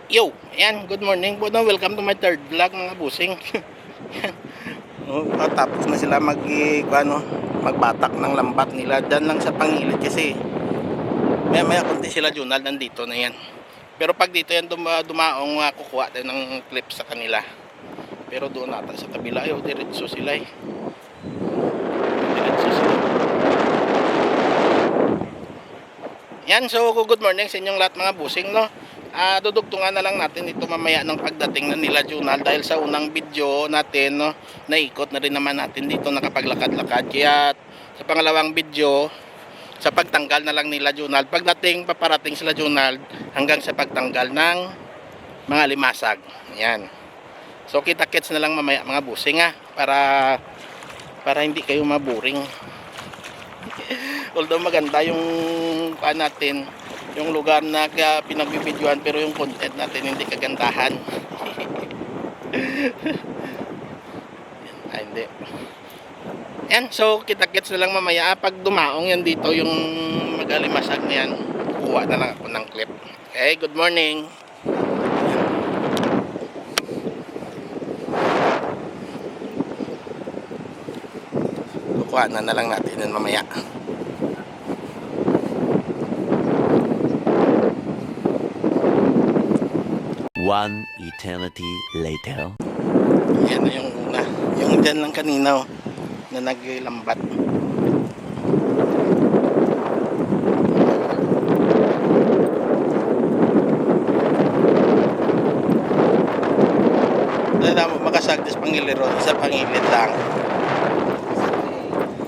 Yo, ayan, good morning po. No? Welcome to my third vlog mga busing. Tapos na sila magbatak ng lambat nila. Diyan lang sa pangilid kasi maya kunti sila Junal nandito na yan. Pero pag dito yan dumaong kukuha tayo ng clip sa kanila. Pero doon nata sa kabila, diretso sila eh. Diretso sila. Yan, so good morning sa inyong lahat mga busing, no? Dudugtungan na lang natin ito mamaya ng pagdating na nila Junal dahil sa unang video natin, no, naikot na rin naman natin dito nakapaglakad-lakad. Kaya sa pangalawang video, sa pagtanggal na lang nila Junal, pagdating paparating sila Junal hanggang sa pagtanggal ng mga limasag. Yan. So kita-kits na lang mamaya mga busing para hindi kayo maboring. Although maganda yung natin, yung lugar na pinagbibidyohan, pero yung content natin hindi kagandahan. Ay, hindi. Yan, so kita-kits na lang mamaya. Pag dumaong yan dito, yung magalimasag na yan, kukuha na lang ako ng clip. Okay, good morning. Kukuha na lang natin yan mamaya. One eternity later. Yan na yung una. Yung dyan lang kanina na naglambat. Dahil mo makasagdas pangiliron sa pangilid lang.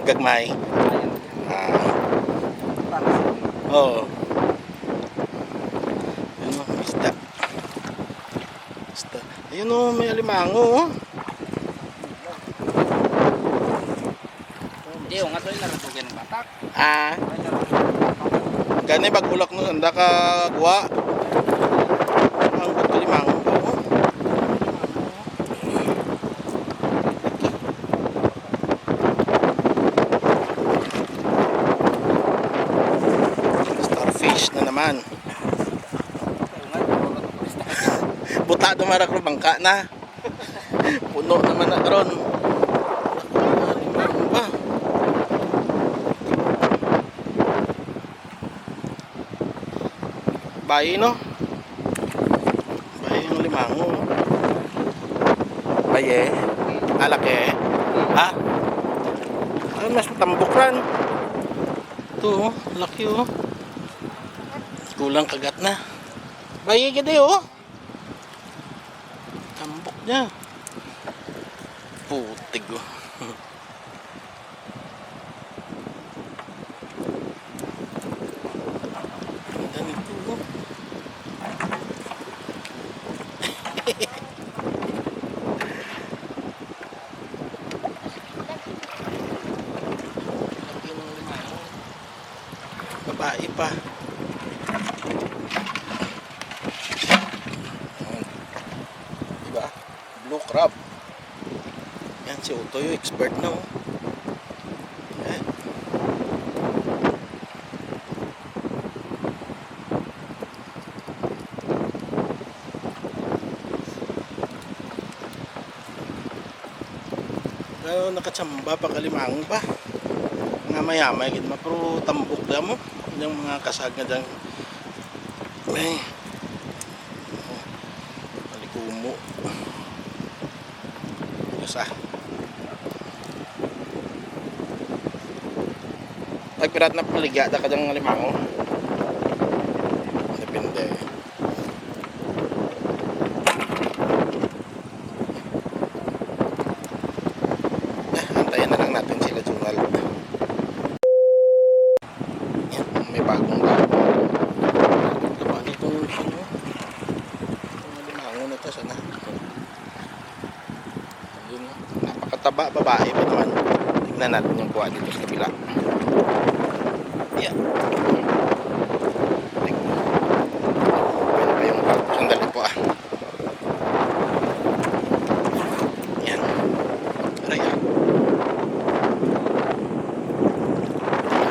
Gagmay. Oo. Ano, isda. Ayun o, may alimango o. Hindi, yung nga doon naratugin ng batak. Gani bagulak no, sanda ka guwa. Ang buto alimango po. Starfish na naman. Buta dumarak ro bangka na. Puno naman na ron. Limango pa. Bayi no. Bayi yung limango. Bayi. Alake. Mas matambok ran. Ito laki oh. Kulang kagat na. Bayi gede oh. Tambok niya. Putig oh. Ganito oh. Laki ng limango. Babae pa. Blue crab. Yan si Utoy, expert na oh. Yan. Pero nakatsamba pa kalimango pa. Nga mayamay gid pero tambok da mo yung mga kasag nga dang ay palikumo. Nagpirat na paligya da kadang limango. Depende. Antayin na lang natin sila Junal. Yan, may bagong lago. Taba nitong limango na ito sana. Yun, napakataba, babae pa naman. Tignan natin yung kuha dito sa kabila. Yan. Yan pa yung bago. Sandali po Yan.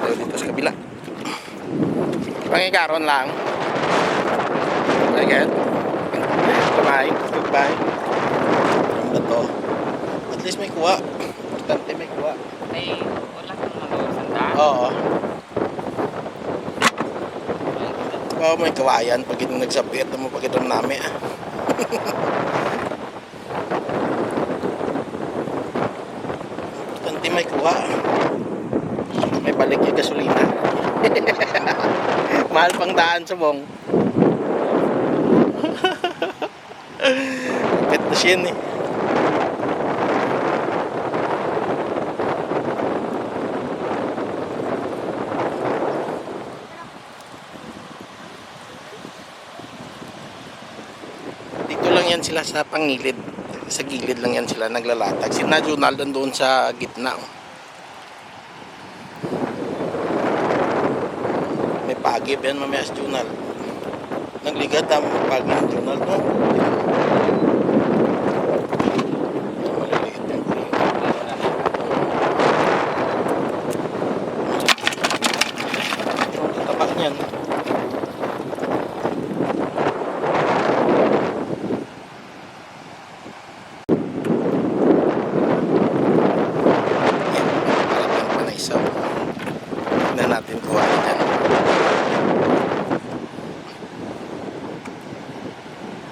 Aray dito sa kabila. Pangigaron lang. Again. Goodbye. Goodbye. Ang bato. At least may kuha. Importante may kuha. Ay, wala kang magawa sanda. Oo. Oo, may kawayan pag yung nagsapit mo pag itong nami. Importante may kuha. May balik yung gasolina. Mahal pang daan sa bong. Ito siya eh. Dito lang yan sila sa pangilid. Sa gilid lang yan sila naglalatag. Si Junal doon sa gitna. May pagib yan mamaya si Junal. Nagligad ang pagib ni Junal, no? Maliliit yan. Ang tataba niyan. Tignan natin kung ano dyan.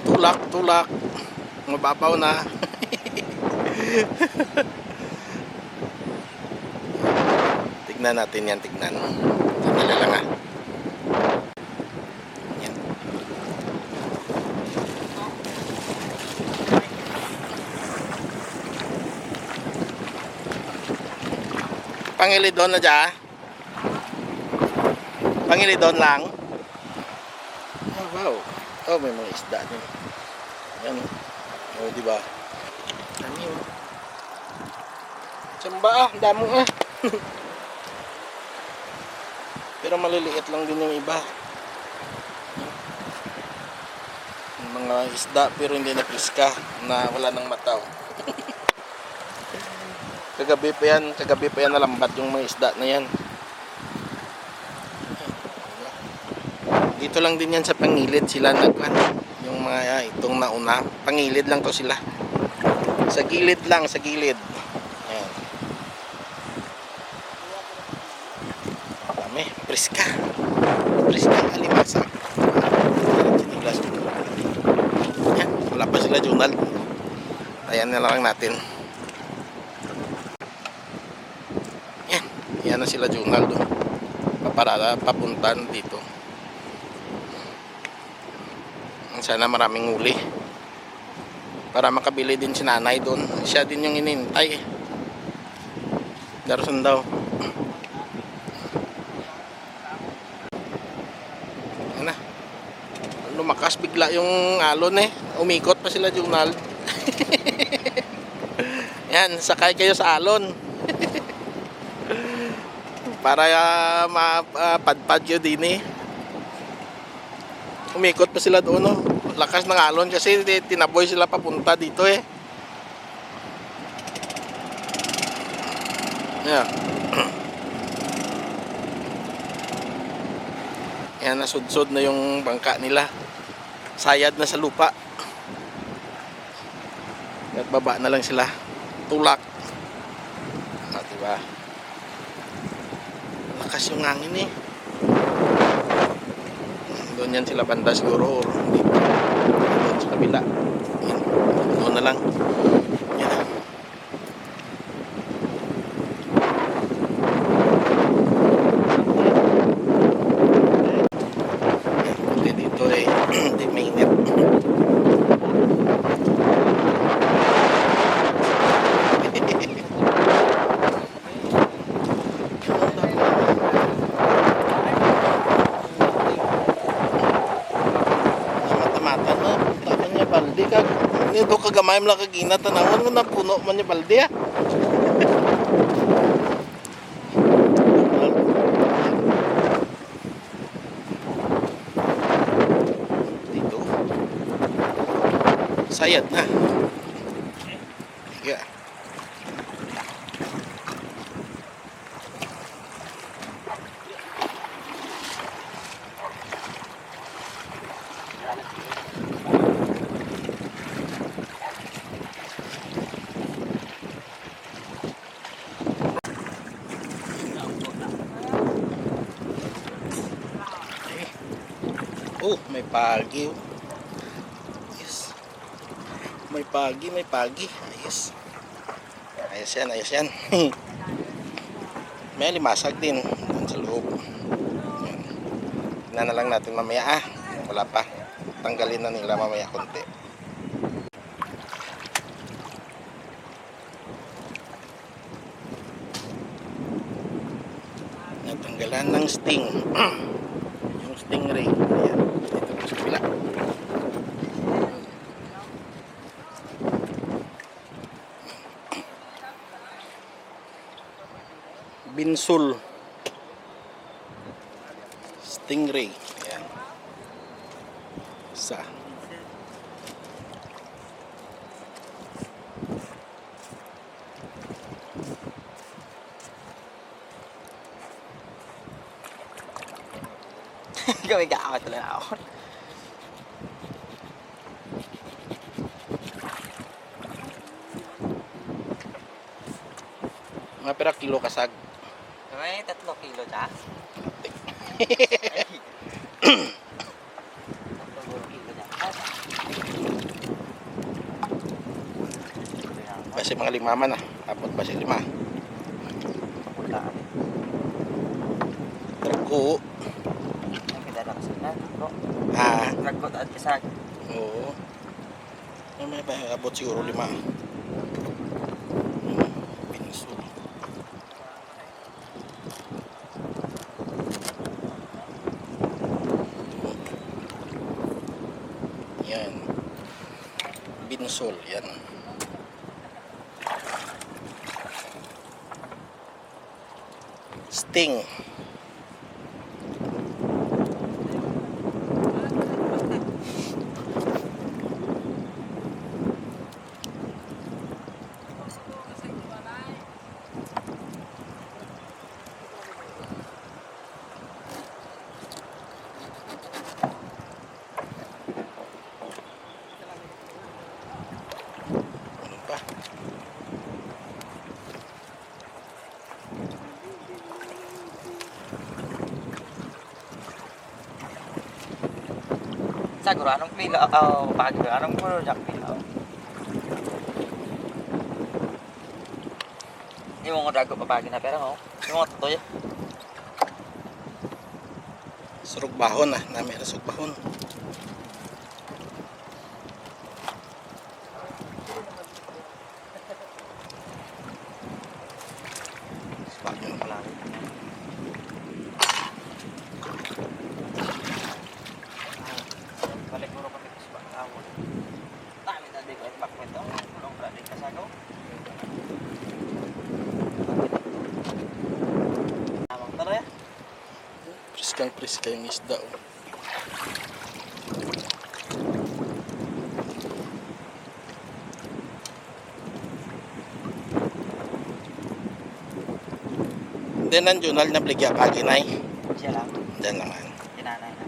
Tulak, tulak. Mababaw na. Tignan natin yan, tignan. Sandali lang ah. Yan. Pangilidon na dyan. Pangilidon lang. Oh, wow. Oh, may mga isda din. Yan. Oh, di ba? Dami oh. Samba ah, damo ah. Pero maliliit lang din yung iba. Yung mga isda pero hindi na piska na wala nang mataw. Kagabi pa yan nalambat yung mga isda na yan. Dito lang din yan sa pangilid sila nagwan. Yung mga itong nauna, pangilid lang to sila. Sa gilid lang, sa gilid. Ayan. Dami, priska. Priska alimasa. Ayan, wala pa sila Junal. Ayan na lang natin. Ayan, yan na sila Junal doon. Paparada, papuntan dito. Sana maraming huli para makabili din si nanay doon. Siya din yung inintay. Darson daw. Ano? Lumakas bigla yung alon eh. Umikot pa sila Junal. Yan, sakay kayo sa alon. Para mapadpad yun din eh. Umikot pa sila doon, no? Lakas ng alon kasi tinaboy sila papunta dito eh. Yeah. Yan, nasudsod na yung bangka nila. Sayad na sa lupa. At baba na lang sila. Tulak. Ah, diba? Lakas yung hangin eh. Doon yan sila banda siguro or dito. Doon sa kabila. Yan. Doon na lang. Yan na. Okay, dito eh. Hindi mainit. Balde kag nito kagamay mo lang kagina tanawon mo na puno man ni balde ah. Dito sayad na. Yeah. pagi. Oh. Yes. May pagi, may pagi. Ayos. Ayos yan, ayos yan. May limasag din dun sa loob. Yan. Tingnan na lang natin mamaya. Wala pa. Tanggalin na nila mamaya konti. Natanggalan ng sting. Yung stingray. Ayan. Dito po sa kabila. Binsul. Stingray. Ayan. Isa. Gawin ka ako tuloy ako. Mga pera kilo kasag. May 3 kilo ta. 3 kilo na. Basi mga 5 man ah. Tapos basi 5. Tragko. Ang kidala kasi na. Ah. Tragot at kisag. Oo. May abot siguro 5. Binsul. Yan. Binsul. Yan. Sting. Ano pa? Siguro anong kilo ako pag anong kilo jak kilo. Hindi mo ko dago papagi na pero mo. Hindi mo tutoy. Surog bahon ah. Nami na surog bahon. Bagyo na pala. Balik mo ro ko dito sa bangkaw. Tami na di ko bakmet to. Kulong ra di kasago. Amang tara ya. Priska yung isda oh. Then nandiyon na bligya pagi na eh. Siya lang. Diyan naman. Kinanay na.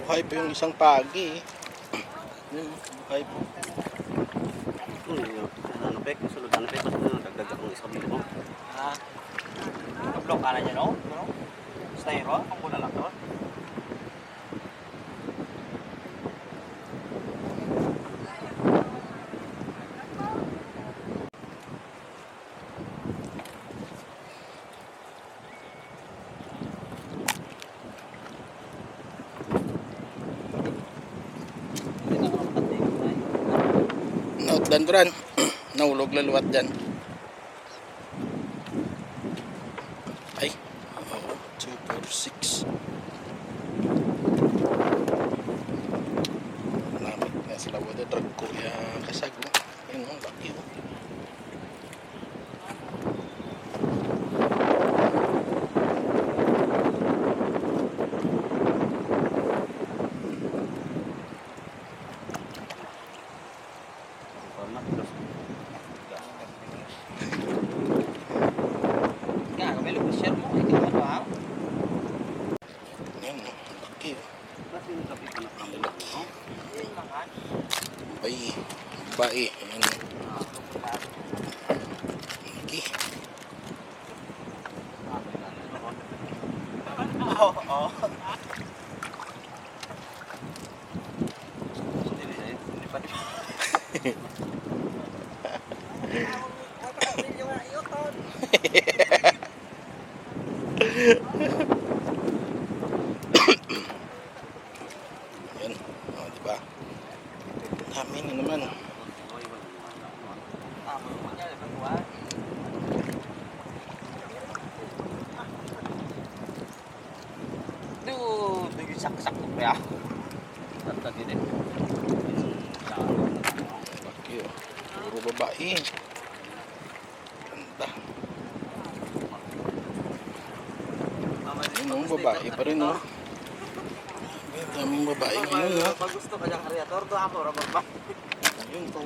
Buhay pa yung isang pagi eh. Buhay pa. Ano pek, sulod ano pek, mas dagdag akong isang kilo. Ah. Blok ka na dyan, no? Styro, ang kuna lang to. Nautdan ko ran. Nahulog laluwat dyan. Ay. 2, 4, 6. Namit na sila wada drag ko ya kasag mo. Yun ang laki mo. babae. Ayan. Okay. Oo. Ayan. O, diba? Dami na naman. Duh, bigyan saksak ko kaya. Tata gini. Laki, oh. Puro babae. Ganda. Ayun, oh, babae pa rin, oh. Ang daming babae ngayon, oh. Pag gusto ka diyang kreator, doon ako rabag ba? Ayun, to.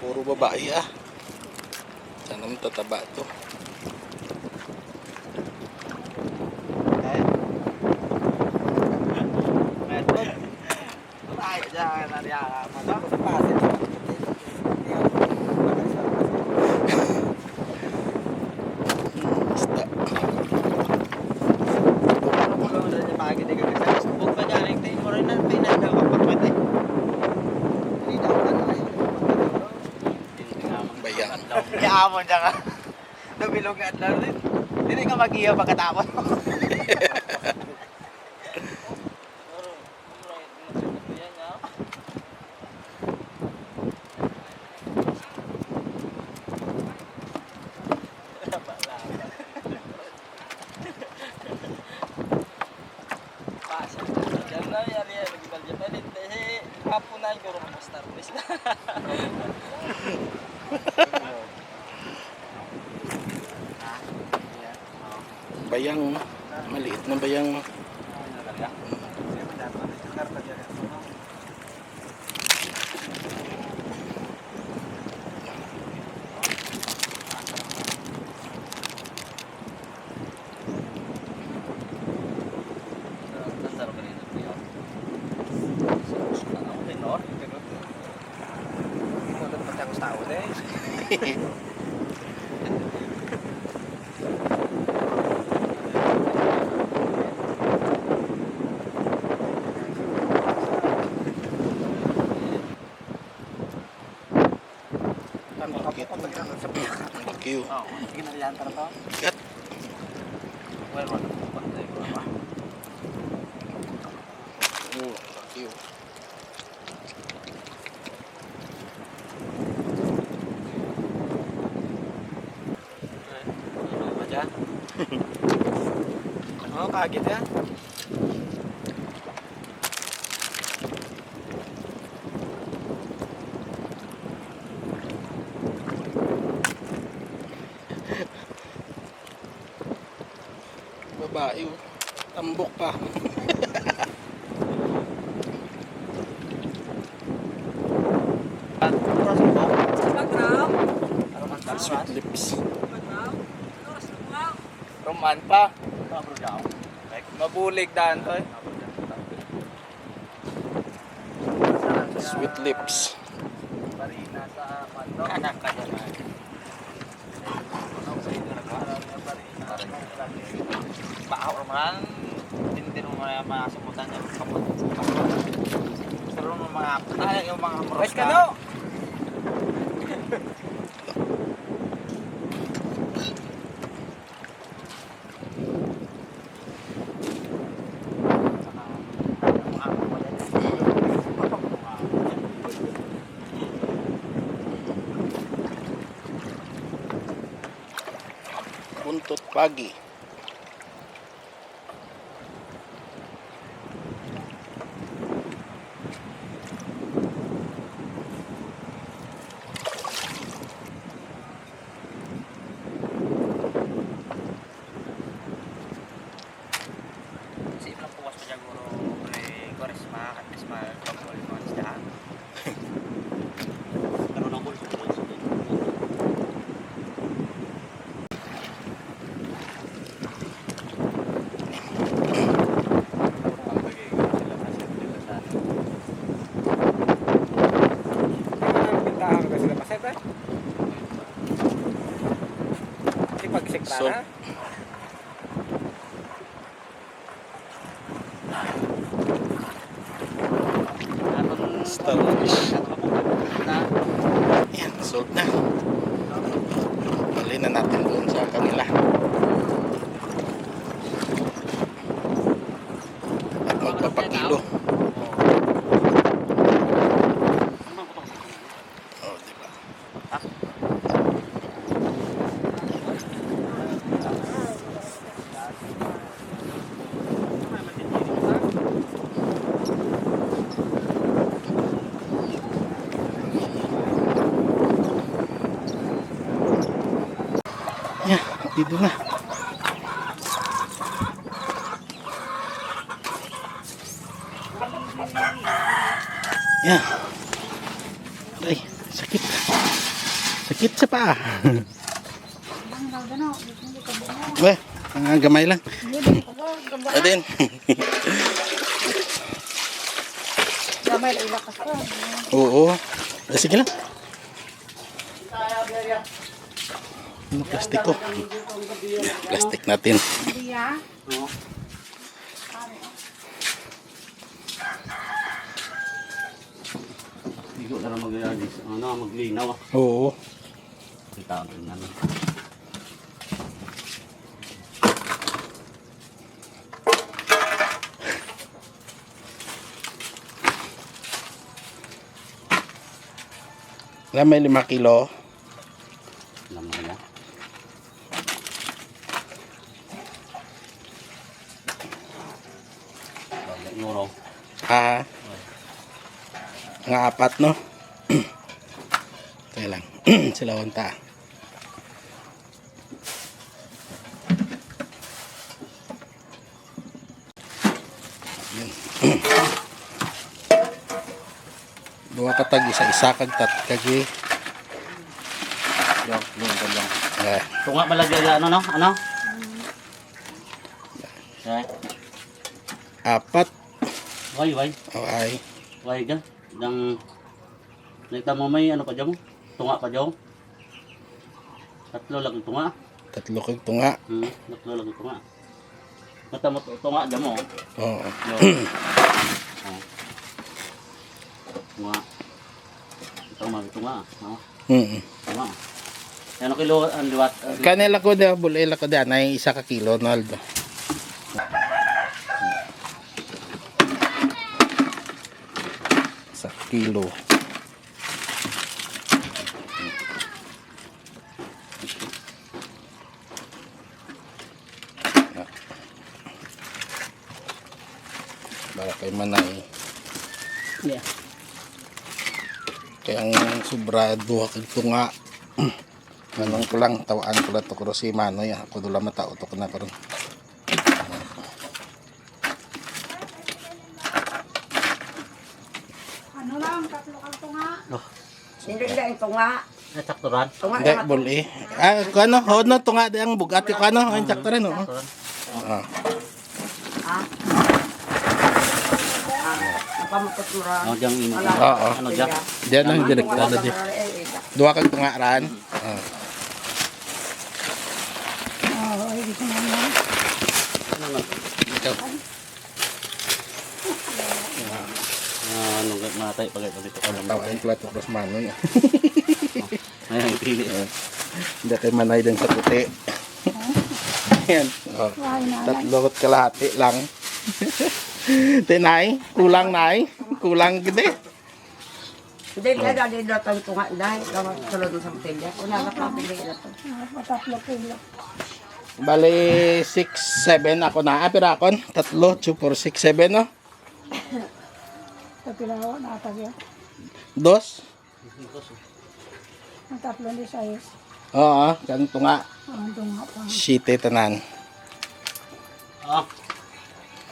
Puro babae, ah. Sana matataba to. Isda. Bayang. Yaamon siya ka. Nabilog nga at laro din. Hindi ka mag-iyo pagkatapos. Bayang, maliit na bayang. Laki, oh. Gat. Oh, laki, oh. Oh, kaget ya. Babae, oh. Tambok pa. Sweet lips. Roman pa. Mabulig daan to eh. Sweet lips. Marina sa Pando. Anak ka dyan. Baaw naman. Hindi mo mga sumutan niya. Pero yung mga moros ka. No? Buntot pagi. Kasi lang puwas pa dyan guro pre-Koresma at Krisma pag-uli mga isdahan. Pero nabol sa mga Salt. Starfish. Yan, salt na. Bali na natin doon sa kanila. At magpapakilo. Oh, diba? Yan, dito na. Yan. Ay, sakit. Sakit sa paa. Weh, gamay lang. Adin. Gamay na ilakas ko. Oo. Sige lang. Ano plastic ko? Plastic natin. Iya. Hindi ko na lang maglinaw. Oo. Kita ko na lang. Wala, may 5 kilo. Alam mo na. Euro. Ha? Nga 4, no? Kaya lang. Sila unta. Dua katag isa-isa kag kagi. Eh, Tunga malagay ano no? Ano? Eh, 4. way. Oh, ay. Way gan. Dang nakita mo may ano pa dyan mo? Tunga pa dyan. Tatlo lang yung tunga. 3 kag tunga. Tatlo lang yung tunga. Mata mo tunga dyan mo. Oo. Yo. Tunga. Ito mga tunga. No? Tunga. Ano kilo ang liwat? Kanila ko da bulila ko da nay 1 ka kilo Naldo. Sa kilo. Para kay manay. Yeah. Kaya ang sobrado kag tunga. Anong ko lang tawaan ko lang to ko si Manoy. Ako dula matao to ko na karon. Ano lang, 3 kang tunga. Hindi ito nga. Nasakturan. Tunga Hindi nga. buli. Ah, kano hod no tunga di ang bugat ko ano, ang sakto rin oh. Ah. Pamatuturan. Ano dyan imo? Oo. Ano dyan? Diyan lang direkta na di. Duwa kag tunga ran. Ah. Oo, hindi ko naman. Ikaw. Ano matay pag dito ka lang. Tawaan ko lang to ko si Manoy. Ay, pili. Hindi kay manay din sa puti. Yan. Oh. Ay, na. 3 kalahati lang. Tinay, kulang nay. Kulang gede. Hindi na dali na ito tunga. Dahil kawag sulod sa botelya. Una na pabili na ito. 3 kilo. Bali 6, 7 ako na. Ah, pero ako 3, 2, 4, 6, 7 no. Sa pilaw, nakatagya. 2. Ang 3 di size. Oo, kan tunga. Ang tunga pa. Shite tanan. Ah,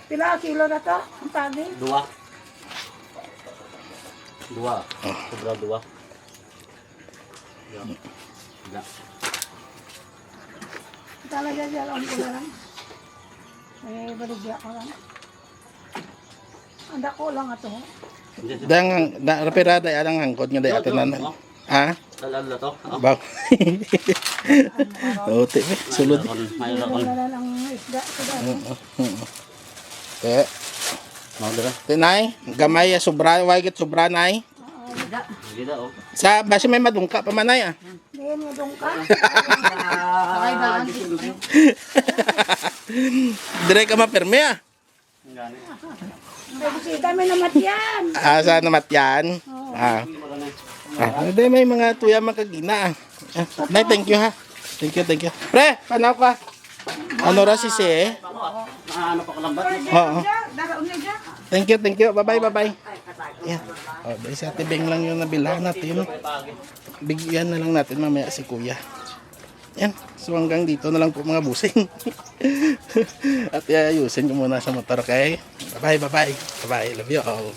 Pila kilo na to? Ang tabi? dua. Sobra dua. Ya. Talaga dyan, ang pula lang. Eh, baligya ko lang. Ang dako lang ato. Dang da rapirada adang angkot nga day atanan. Ha? Dalal na to. Oh. Bang. Ote, sulod. Mayroon akong Wala lang isda sa dati. Eh, mau dira. tinay, gamay sobra, wagit sobra nay. Gida oh. Sa base may madungka pa manay ah. Ngayon nga doon ka. Sakay ba ang Disyembre? Dire ka mapirme ah. Gani. May bisita may namatyan. Sa namat yan. Ah. Hindi may mga tuya makagina ah. Nay, thank you ha. Thank you. Pre, panaw ka. Ano ra si si? Ano pa kalambat? Oo. Daraon niya dyan. Thank you. Bye-bye. Yeah. Oh, dahil sa tibeng lang yung nabilhan natin. Bigyan na lang natin mamaya si Kuya. Yan. So hanggang dito na lang po mga busing. At ayusin ko muna sa motor kay. Bye-bye. Love you all.